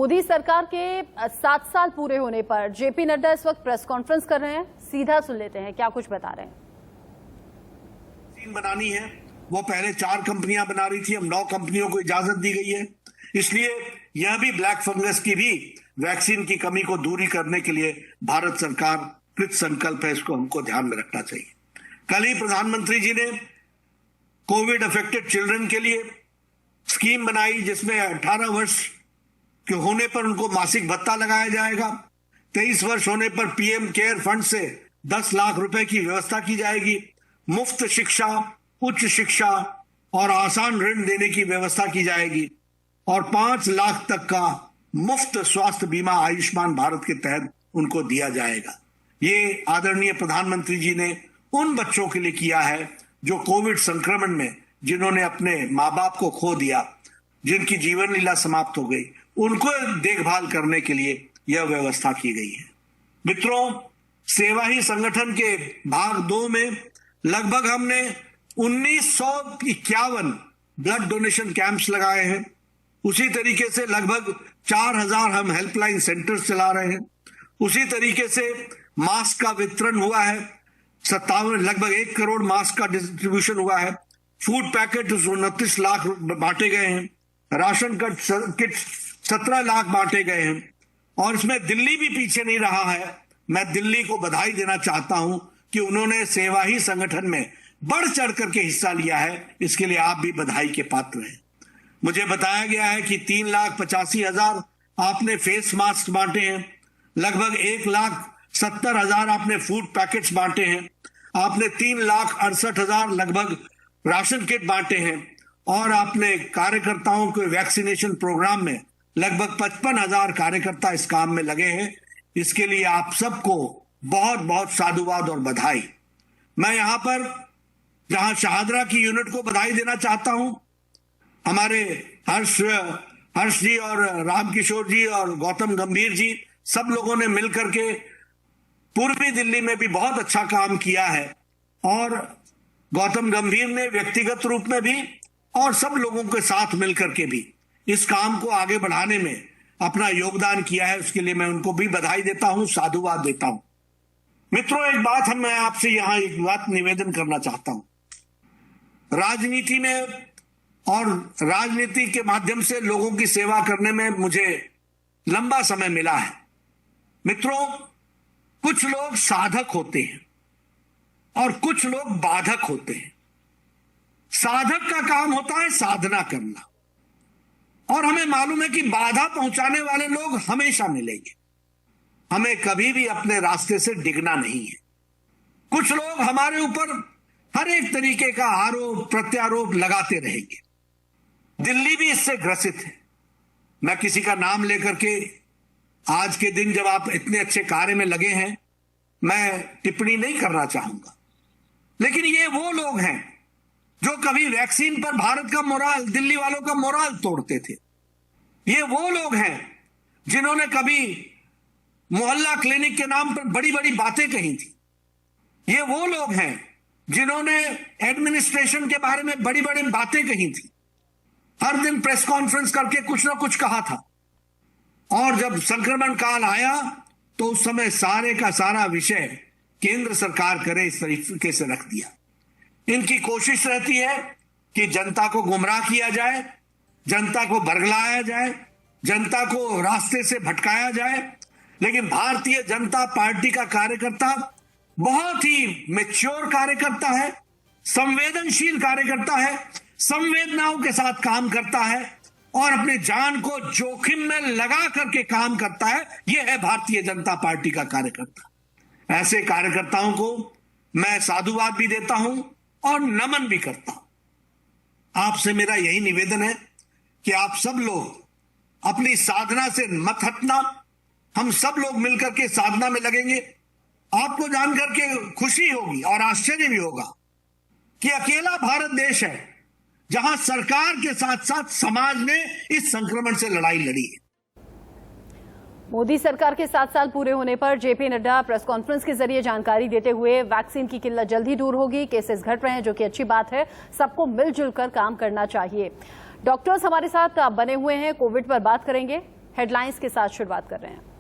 मोदी सरकार के 7 साल पूरे होने पर जेपी नड्डा इस वक्त प्रेस कॉन्फ्रेंस कर रहे हैं। सीधा सुन लेते हैं क्या कुछ बता रहे हैं। वैक्सीन बनानी है, वो पहले 4 कंपनियां बना रही थी, अब 9 कंपनियों को इजाजत दी गई है। इसलिए यह भी ब्लैक फंगस की भी वैक्सीन की कमी को दूरी करने के लिए भारत सरकार कृत संकल्प है। इसको हमको ध्यान में रखना चाहिए। कल ही प्रधानमंत्री जी ने कोविड अफेक्टेड चिल्ड्रन के लिए स्कीम बनाई, जिसमें 18 वर्ष के होने पर उनको मासिक भत्ता लगाया जाएगा। 23 वर्ष होने पर पीएम केयर फंड से 10 लाख रुपए की व्यवस्था की जाएगी। मुफ्त शिक्षा, उच्च शिक्षा और आसान ऋण देने की व्यवस्था की जाएगी और 5 लाख तक का मुफ्त स्वास्थ्य बीमा आयुष्मान भारत के तहत उनको दिया जाएगा। ये आदरणीय प्रधानमंत्री जी ने उन बच्चों के लिए किया है जो कोविड संक्रमण में, जिन्होंने अपने माँ बाप को खो दिया, जिनकी जीवन लीला समाप्त हो गई, उनको देखभाल करने के लिए यह व्यवस्था की गई है। मित्रों, सेवा ही संगठन के भाग 2 में लगभग हमने 1951 ब्लड डोनेशन कैंप्स लगाए हैं। उसी तरीके से लगभग 4000 हम हेल्पलाइन सेंटर्स चला रहे हैं। उसी तरीके से मास्क का वितरण हुआ है, 57 लगभग 1 करोड़ मास्क का डिस्ट्रीब्यूशन हुआ है। फूड पैकेट 29 लाख बांटे गए हैं। राशन किट 17 लाख बांटे गए हैं। और इसमें दिल्ली भी पीछे नहीं रहा है। मैं दिल्ली को बधाई देना चाहता हूं कि उन्होंने सेवा ही संगठन में बढ़ चढ़ करके हिस्सा लिया है। इसके लिए आप भी बधाई के पात्र हैं। मुझे बताया गया है कि 3,85,000 आपने फेस मास्क बांटे हैं, लगभग 1,70,000 आपने फूड पैकेट्स बांटे हैं, आपने 3,68,000 लगभग राशन किट बांटे हैं और आपने कार्यकर्ताओं के वैक्सीनेशन प्रोग्राम में लगभग 55,000 कार्यकर्ता इस काम में लगे हैं। इसके लिए आप सबको बहुत बहुत साधुवाद और बधाई। मैं यहां पर जहां शाहदरा की यूनिट को बधाई देना चाहता हूं, हमारे हर्ष जी और रामकिशोर जी और गौतम गंभीर जी, सब लोगों ने मिलकर के पूर्वी दिल्ली में भी बहुत अच्छा काम किया है और गौतम गंभीर ने व्यक्तिगत रूप में भी और सब लोगों के साथ मिलकर के भी इस काम को आगे बढ़ाने में अपना योगदान किया है। उसके लिए मैं उनको भी बधाई देता हूं, साधुवाद देता हूं। मित्रों, एक बात मैं आपसे यहां एक बात निवेदन करना चाहता हूं। राजनीति में और राजनीति के माध्यम से लोगों की सेवा करने में मुझे लंबा समय मिला है। मित्रों, कुछ लोग साधक होते हैं और कुछ लोग बाधक होते हैं। साधक का काम होता है साधना करना, और हमें मालूम है कि बाधा पहुंचाने वाले लोग हमेशा मिलेंगे। हमें कभी भी अपने रास्ते से डिगना नहीं है। कुछ लोग हमारे ऊपर हर एक तरीके का आरोप प्रत्यारोप लगाते रहेंगे। दिल्ली भी इससे ग्रसित है। मैं किसी का नाम लेकर के आज के दिन जब आप इतने अच्छे कार्य में लगे हैं, मैं टिप्पणी नहीं करना चाहूंगा, लेकिन ये वो लोग हैं जो कभी वैक्सीन पर भारत का मोराल, दिल्ली वालों का मोराल तोड़ते थे। ये वो लोग हैं जिन्होंने कभी मोहल्ला क्लिनिक के नाम पर बड़ी बड़ी बातें कही थी। ये वो लोग हैं जिन्होंने एडमिनिस्ट्रेशन के बारे में बड़ी बड़ी बातें कही थी। हर दिन प्रेस कॉन्फ्रेंस करके कुछ ना कुछ कहा था, और जब संक्रमण काल आया तो उस समय सारे का सारा विषय केंद्र सरकार करे इस तरीके से रख दिया। इनकी कोशिश रहती है कि जनता को गुमराह किया जाए, जनता को बरगलाया जाए, जनता को रास्ते से भटकाया जाए। लेकिन भारतीय जनता पार्टी का कार्यकर्ता बहुत ही मैच्योर कार्यकर्ता है, संवेदनशील कार्यकर्ता है, संवेदनाओं के साथ काम करता है और अपने जान को जोखिम में लगा करके काम करता है। यह है भारतीय जनता पार्टी का कार्यकर्ता। ऐसे कार्यकर्ताओं को मैं साधुवाद भी देता हूं और नमन भी करता हूं। आपसे मेरा यही निवेदन है कि आप सब लोग अपनी साधना से मत हटना। हम सब लोग मिलकर के साधना में लगेंगे। आपको जानकर के खुशी होगी और आश्चर्य भी होगा कि अकेला भारत देश है जहां सरकार के साथ साथ समाज ने इस संक्रमण से लड़ाई लड़ी है। मोदी सरकार के 7 साल पूरे होने पर जेपी नड्डा प्रेस कॉन्फ्रेंस के जरिए जानकारी देते हुए वैक्सीन की किल्लत जल्द ही दूर होगी, केसेस घट रहे हैं, जो कि अच्छी बात है। सबको मिलजुल कर काम करना चाहिए। डॉक्टर्स हमारे साथ बने हुए हैं, कोविड पर बात करेंगे। हेडलाइंस के साथ शुरुआत कर रहे हैं।